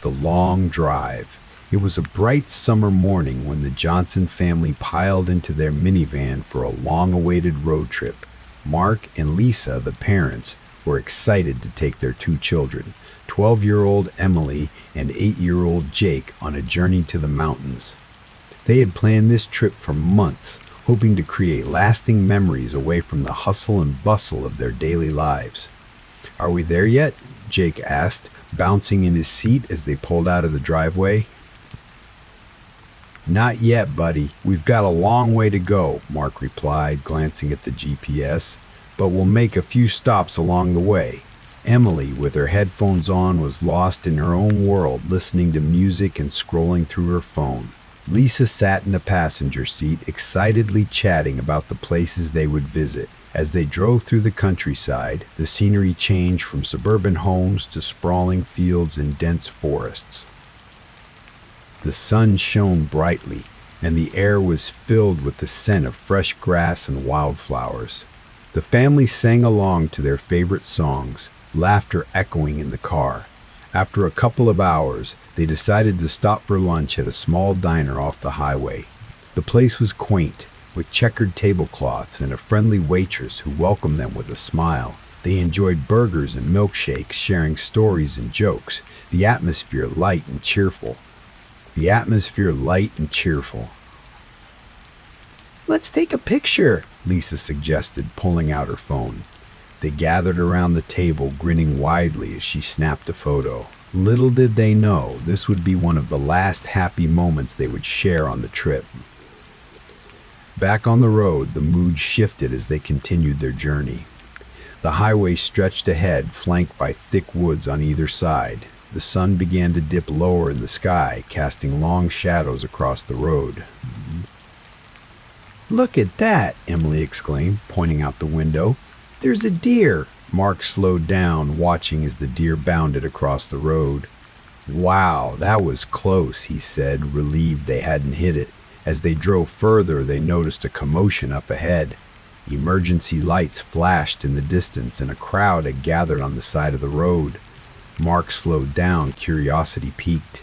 the long drive. It was a bright summer morning when the Johnson family piled into their minivan for a long-awaited road trip. Mark and Lisa, the parents, were excited to take their two children, 12-year-old Emily and 8-year-old Jake, on a journey to the mountains. They had planned this trip for months, hoping to create lasting memories away from the hustle and bustle of their daily lives. "Are we there yet?" Jake asked, bouncing in his seat as they pulled out of the driveway. "Not yet, buddy. We've got a long way to go," Mark replied, glancing at the GPS, "but we'll make a few stops along the way." Emily, with her headphones on, was lost in her own world, listening to music and scrolling through her phone. Lisa sat in the passenger seat, excitedly chatting about the places they would visit. As they drove through the countryside, the scenery changed from suburban homes to sprawling fields and dense forests. The sun shone brightly, and the air was filled with the scent of fresh grass and wildflowers. The family sang along to their favorite songs, laughter echoing in the car. After a couple of hours, they decided to stop for lunch at a small diner off the highway. The place was quaint, with checkered tablecloths and a friendly waitress who welcomed them with a smile. They enjoyed burgers and milkshakes, sharing stories and jokes, the atmosphere light and cheerful. "Let's take a picture," Lisa suggested, pulling out her phone. They gathered around the table, grinning widely as she snapped a photo. Little did they know this would be one of the last happy moments they would share on the trip. Back on the road, the mood shifted as they continued their journey. The highway stretched ahead, flanked by thick woods on either side. The sun began to dip lower in the sky, casting long shadows across the road. "Look at that!" Emily exclaimed, pointing out the window. "There's a deer!" Mark slowed down, watching as the deer bounded across the road. "Wow, that was close," he said, relieved they hadn't hit it. As they drove further, they noticed a commotion up ahead. Emergency lights flashed in the distance, and a crowd had gathered on the side of the road. Mark slowed down, curiosity piqued.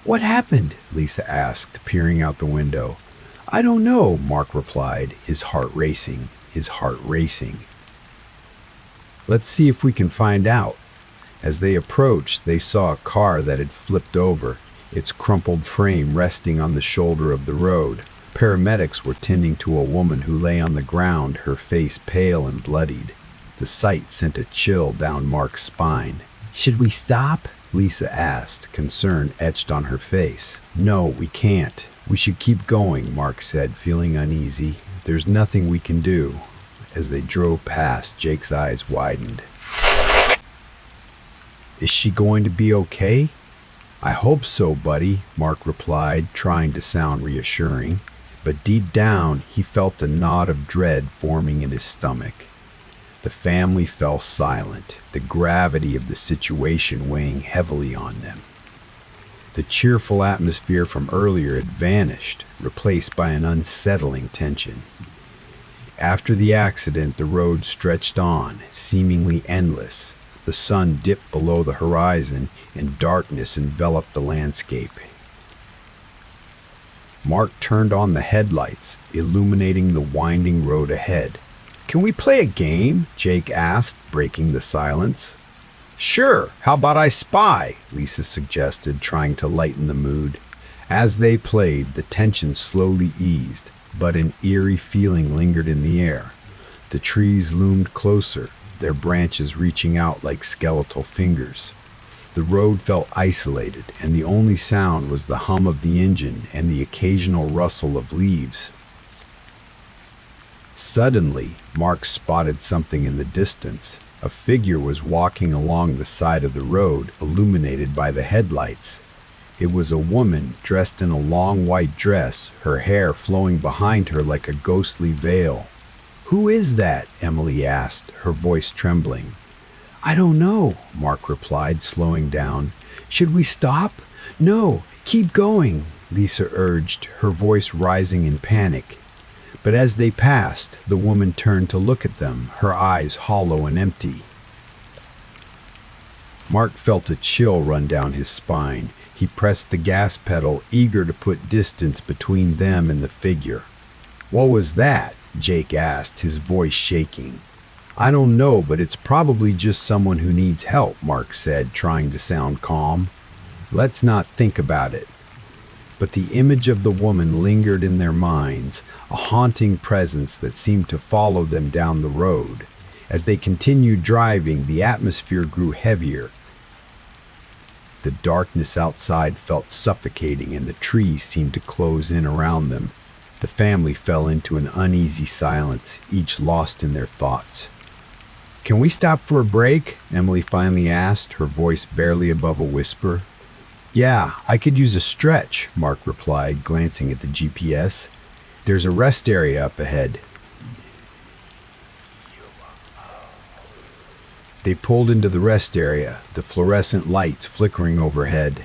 "What happened?" Lisa asked, peering out the window. "I don't know," Mark replied, his heart racing. "Let's see if we can find out." As they approached, they saw a car that had flipped over, its crumpled frame resting on the shoulder of the road. Paramedics were tending to a woman who lay on the ground, her face pale and bloodied. The sight sent a chill down Mark's spine. "Should we stop?" Lisa asked, concern etched on her face. "No, we can't. We should keep going," Mark said, feeling uneasy. "There's nothing we can do." As they drove past, Jake's eyes widened. "Is she going to be okay?" "I hope so, buddy," Mark replied, trying to sound reassuring. But deep down, he felt a knot of dread forming in his stomach. The family fell silent, the gravity of the situation weighing heavily on them. The cheerful atmosphere from earlier had vanished, replaced by an unsettling tension. After the accident, the road stretched on, seemingly endless. The sun dipped below the horizon, and darkness enveloped the landscape. Mark turned on the headlights, illuminating the winding road ahead. "Can we play a game?" Jake asked, breaking the silence. "Sure, how about I spy?" Lisa suggested, trying to lighten the mood. As they played, the tension slowly eased, but an eerie feeling lingered in the air. The trees loomed closer, their branches reaching out like skeletal fingers. The road felt isolated, and the only sound was the hum of the engine and the occasional rustle of leaves. Suddenly, Mark spotted something in the distance. A figure was walking along the side of the road, illuminated by the headlights. It was a woman dressed in a long white dress, her hair flowing behind her like a ghostly veil. "Who is that?" Emily asked, her voice trembling. "I don't know," Mark replied, slowing down. "Should we stop?" "No, keep going," Lisa urged, her voice rising in panic. But as they passed, the woman turned to look at them, her eyes hollow and empty. Mark felt a chill run down his spine. He pressed the gas pedal, eager to put distance between them and the figure. "What was that?" Jake asked, his voice shaking. "I don't know, but it's probably just someone who needs help," Mark said, trying to sound calm. "Let's not think about it." But the image of the woman lingered in their minds, a haunting presence that seemed to follow them down the road. As they continued driving, the atmosphere grew heavier. The darkness outside felt suffocating, and the trees seemed to close in around them. The family fell into an uneasy silence, each lost in their thoughts. "Can we stop for a break?" Emily finally asked, her voice barely above a whisper. "Yeah, I could use a stretch," Mark replied, glancing at the GPS. "There's a rest area up ahead." They pulled into the rest area, the fluorescent lights flickering overhead.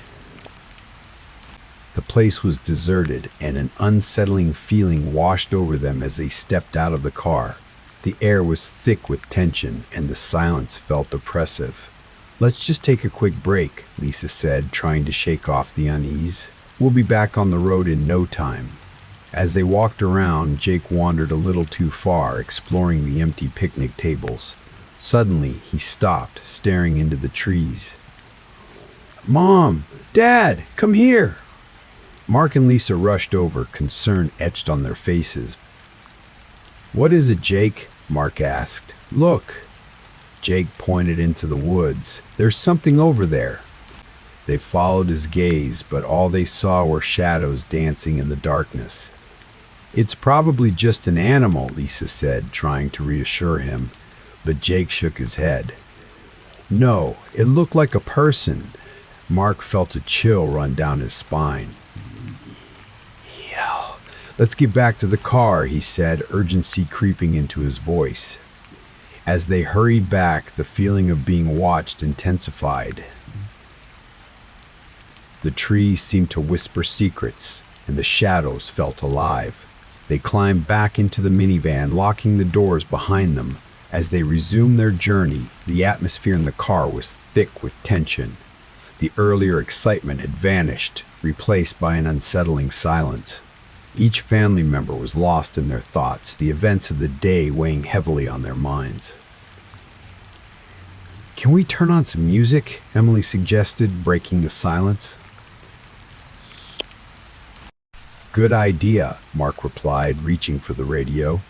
The place was deserted, and an unsettling feeling washed over them as they stepped out of the car. The air was thick with tension, and the silence felt oppressive. "Let's just take a quick break," Lisa said, trying to shake off the unease. "We'll be back on the road in no time." As they walked around, Jake wandered a little too far, exploring the empty picnic tables. Suddenly, he stopped, staring into the trees. "Mom! Dad! Come here!" Mark and Lisa rushed over, concern etched on their faces. "What is it, Jake?" Mark asked. "Look." Jake pointed into the woods. "There's something over there." They followed his gaze, but all they saw were shadows dancing in the darkness. "It's probably just an animal," Lisa said, trying to reassure him. But Jake shook his head. "No, it looked like a person." Mark felt a chill run down his spine. "Yeah, let's get back to the car," he said, urgency creeping into his voice. As they hurried back, the feeling of being watched intensified. The trees seemed to whisper secrets, and the shadows felt alive. They climbed back into the minivan, locking the doors behind them. As they resumed their journey, the atmosphere in the car was thick with tension. The earlier excitement had vanished, replaced by an unsettling silence. Each family member was lost in their thoughts, the events of the day weighing heavily on their minds. "Can we turn on some music?" Emily suggested, breaking the silence. "Good idea," Mark replied, reaching for the radio.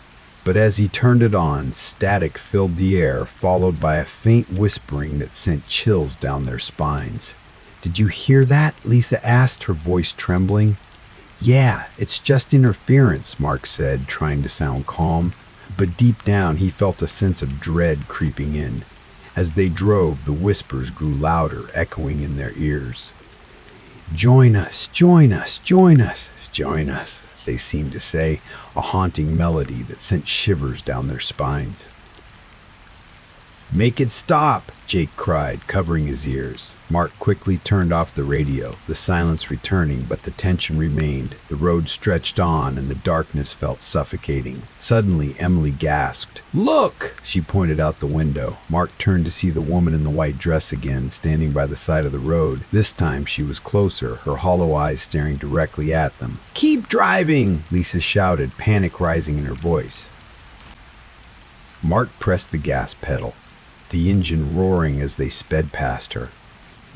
But as he turned it on, static filled the air, followed by a faint whispering that sent chills down their spines. "Did you hear that?" Lisa asked, her voice trembling. "Yeah, it's just interference," Mark said, trying to sound calm. But deep down, he felt a sense of dread creeping in. As they drove, the whispers grew louder, echoing in their ears. "Join us, join us, join us, join us," they seemed to say, a haunting melody that sent shivers down their spines. "Make it stop!" Jake cried, covering his ears. Mark quickly turned off the radio, the silence returning, but the tension remained. The road stretched on, and the darkness felt suffocating. Suddenly, Emily gasped. "Look!" She pointed out the window. Mark turned to see the woman in the white dress again, standing by the side of the road. This time, she was closer, her hollow eyes staring directly at them. "Keep driving!" Lisa shouted, panic rising in her voice. Mark pressed the gas pedal, the engine roaring as they sped past her.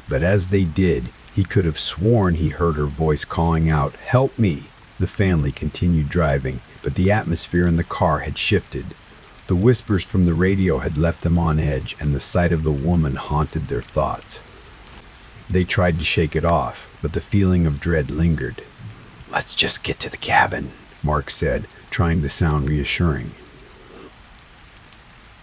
But as they did, he could have sworn he heard her voice calling out, "Help me!" The family continued driving, but the atmosphere in the car had shifted. The whispers from the radio had left them on edge, and the sight of the woman haunted their thoughts. They tried to shake it off, but the feeling of dread lingered. "Let's just get to the cabin," Mark said, trying to sound reassuring.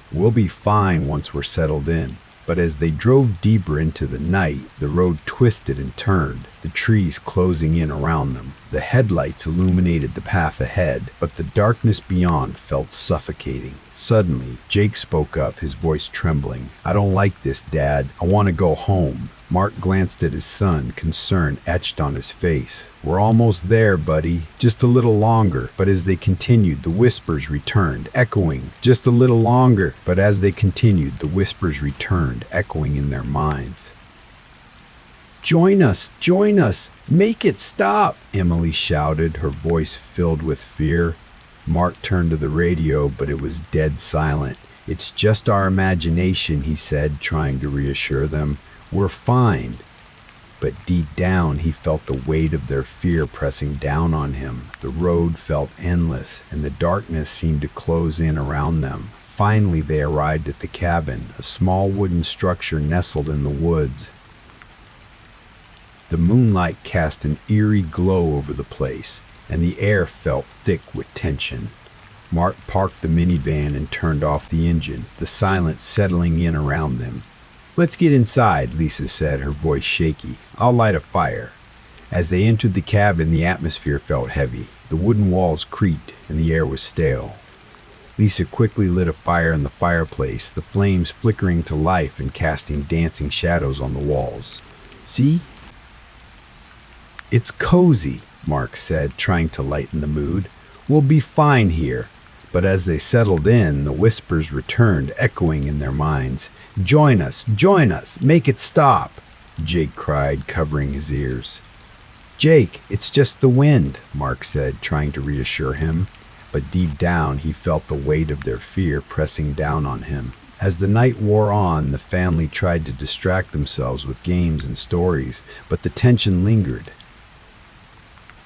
"We'll be fine once we're settled in." But as they drove deeper into the night, the road twisted and turned, the trees closing in around them. The headlights illuminated the path ahead, but the darkness beyond felt suffocating. Suddenly, Jake spoke up, his voice trembling. "I don't like this, Dad. I want to go home." Mark glanced at his son, concern etched on his face. "We're almost there, buddy. Just a little longer." But as they continued, the whispers returned, echoing. "Just a little longer." But as they continued, the whispers returned, echoing in their minds. "Join us! Join us! Make it stop!" Emily shouted, her voice filled with fear. Mark turned to the radio, but it was dead silent. "It's just our imagination," he said, trying to reassure them. "We're fine." But deep down, he felt the weight of their fear pressing down on him. The road felt endless, and the darkness seemed to close in around them. Finally, they arrived at the cabin, a small wooden structure nestled in the woods. The moonlight cast an eerie glow over the place, and the air felt thick with tension. Mark parked the minivan and turned off the engine, the silence settling in around them. "Let's get inside," Lisa said, her voice shaky. "I'll light a fire." As they entered the cabin, the atmosphere felt heavy. The wooden walls creaked, and the air was stale. Lisa quickly lit a fire in the fireplace, the flames flickering to life and casting dancing shadows on the walls. "See? It's cozy," Mark said, trying to lighten the mood. "We'll be fine here." But as they settled in, the whispers returned, echoing in their minds. "Join us! Join us! Make it stop!" Jake cried, covering his ears. "Jake, it's just the wind," Mark said, trying to reassure him. But deep down, he felt the weight of their fear pressing down on him. As the night wore on, the family tried to distract themselves with games and stories, but the tension lingered.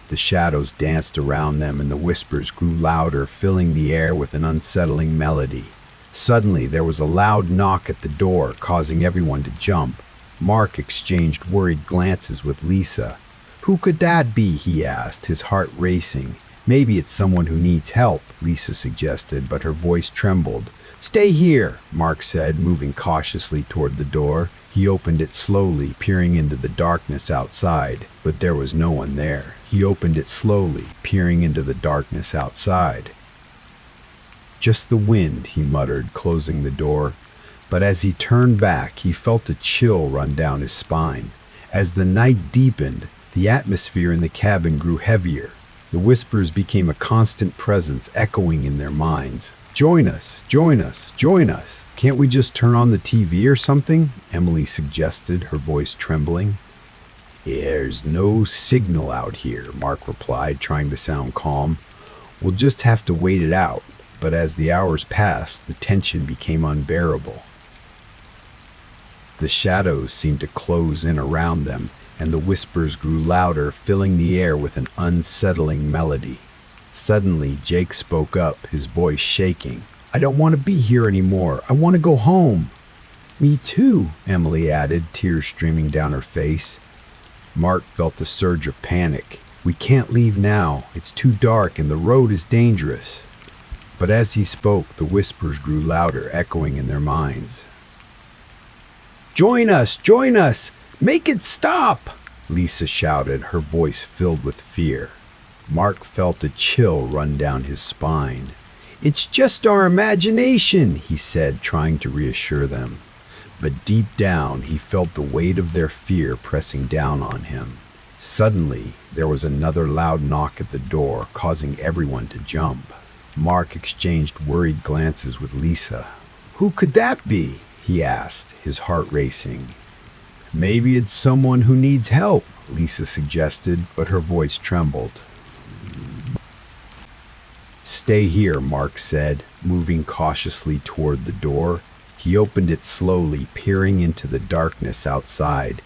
The shadows danced around them, and the whispers grew louder, filling the air with an unsettling melody. Suddenly, there was a loud knock at the door, causing everyone to jump. Mark exchanged worried glances with Lisa. "Who could that be?" he asked, his heart racing. "Maybe it's someone who needs help," Lisa suggested, but her voice trembled. "Stay here," Mark said, moving cautiously toward the door. He opened it slowly, peering into the darkness outside, but there was no one there. He opened it slowly, peering into the darkness outside. "Just the wind," he muttered, closing the door. But as he turned back, he felt a chill run down his spine. As the night deepened, the atmosphere in the cabin grew heavier. The whispers became a constant presence, echoing in their minds. "Join us! Join us! Join us! Can't we just turn on the TV or something?" Emily suggested, her voice trembling. "There's no signal out here," Mark replied, trying to sound calm. "We'll just have to wait it out." But as the hours passed, the tension became unbearable. The shadows seemed to close in around them, and the whispers grew louder, filling the air with an unsettling melody. Suddenly, Jake spoke up, his voice shaking. "I don't want to be here anymore. I want to go home." "Me too," Emily added, tears streaming down her face. Mark felt a surge of panic. "We can't leave now. It's too dark and the road is dangerous." But as he spoke, the whispers grew louder, echoing in their minds. "Join us! Join us! Make it stop!" Lisa shouted, her voice filled with fear. Mark felt a chill run down his spine. "It's just our imagination," he said, trying to reassure them. But deep down, he felt the weight of their fear pressing down on him. Suddenly, there was another loud knock at the door, causing everyone to jump. Mark exchanged worried glances with Lisa. "Who could that be?" he asked, his heart racing. "Maybe it's someone who needs help," Lisa suggested, but her voice trembled. "Stay here," Mark said, moving cautiously toward the door. He opened it slowly, peering into the darkness outside,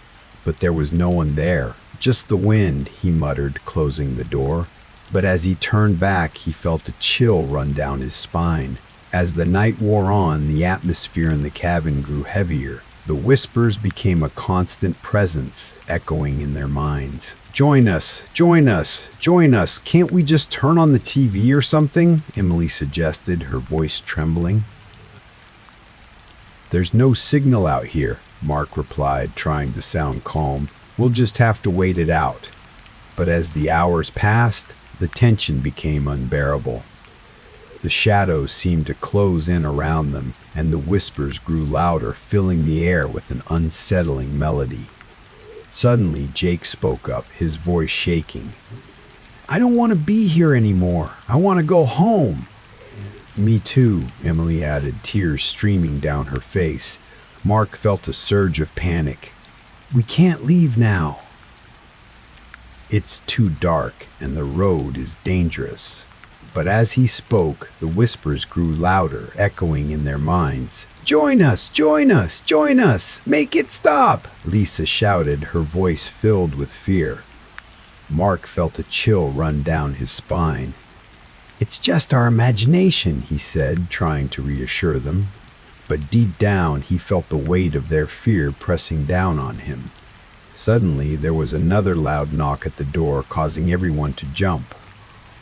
but there was no one there. "Just the wind," he muttered, closing the door. But as he turned back, he felt a chill run down his spine. As the night wore on, the atmosphere in the cabin grew heavier. The whispers became a constant presence, echoing in their minds. "Join us! Join us! Join us! Can't we just turn on the TV or something?" Emily suggested, her voice trembling. "There's no signal out here," Mark replied, trying to sound calm. "We'll just have to wait it out." But as the hours passed, the tension became unbearable. The shadows seemed to close in around them, and the whispers grew louder, filling the air with an unsettling melody. Suddenly, Jake spoke up, his voice shaking. I don't want to be here anymore. I want to go home. Me too, Emily added, tears streaming down her face. Mark felt a surge of panic. We can't leave now. It's too dark and the road is dangerous. But as he spoke, the whispers grew louder, echoing in their minds. Join us! Join us! Join us! Make it stop! Lisa shouted, her voice filled with fear. Mark felt a chill run down his spine. It's just our imagination, he said, trying to reassure them. But deep down, he felt the weight of their fear pressing down on him. Suddenly, there was another loud knock at the door, causing everyone to jump.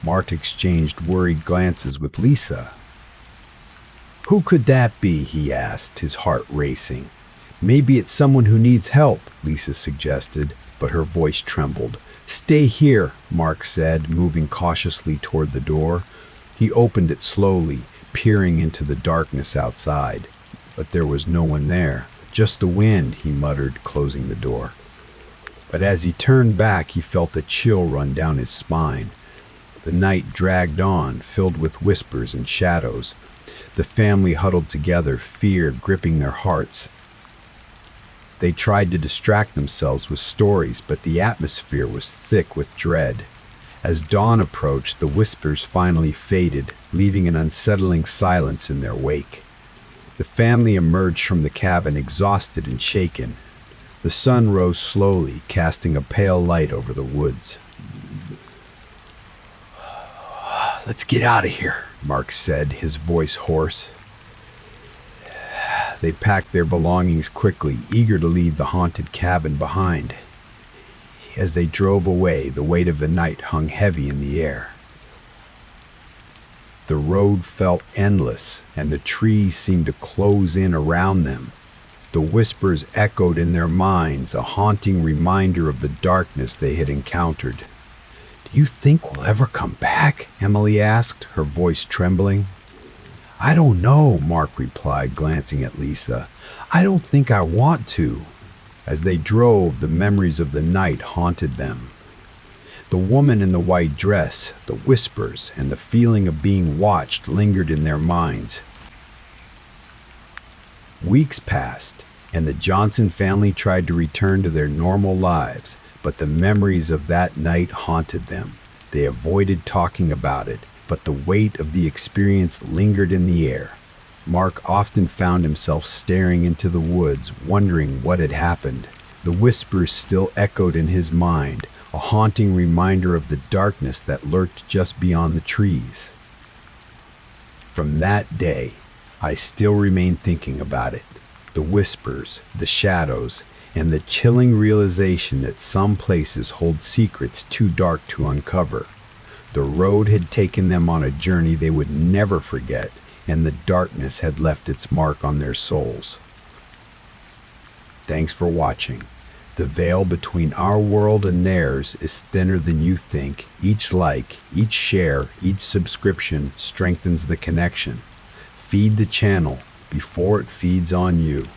Mark exchanged worried glances with Lisa. Who could that be? He asked, his heart racing. Maybe it's someone who needs help, Lisa suggested, but her voice trembled. Stay here, Mark said, moving cautiously toward the door. He opened it slowly, peering into the darkness outside. But there was no one there. Just the wind, he muttered, closing the door. But as he turned back, he felt a chill run down his spine. The night dragged on, filled with whispers and shadows. The family huddled together, fear gripping their hearts. They tried to distract themselves with stories, but the atmosphere was thick with dread. As dawn approached, the whispers finally faded, leaving an unsettling silence in their wake. The family emerged from the cabin exhausted and shaken. The sun rose slowly, casting a pale light over the woods. Let's get out of here, Mark said, his voice hoarse. They packed their belongings quickly, eager to leave the haunted cabin behind. As they drove away, the weight of the night hung heavy in the air. The road felt endless, and the trees seemed to close in around them. The whispers echoed in their minds, a haunting reminder of the darkness they had encountered. Do you think we'll ever come back? Emily asked, her voice trembling. I don't know, Mark replied, glancing at Lisa. I don't think I want to. As they drove, the memories of the night haunted them. The woman in the white dress, the whispers, and the feeling of being watched lingered in their minds. Weeks passed, and the Johnson family tried to return to their normal lives, but the memories of that night haunted them. They avoided talking about it, but the weight of the experience lingered in the air. Mark often found himself staring into the woods, wondering what had happened. The whispers still echoed in his mind, a haunting reminder of the darkness that lurked just beyond the trees. From that day, I still remain thinking about it. The whispers, the shadows, and the chilling realization that some places hold secrets too dark to uncover. The road had taken them on a journey they would never forget, and the darkness had left its mark on their souls. Thanks for watching. The veil between our world and theirs is thinner than you think. Each like, each share, each subscription strengthens the connection. Feed the channel before it feeds on you.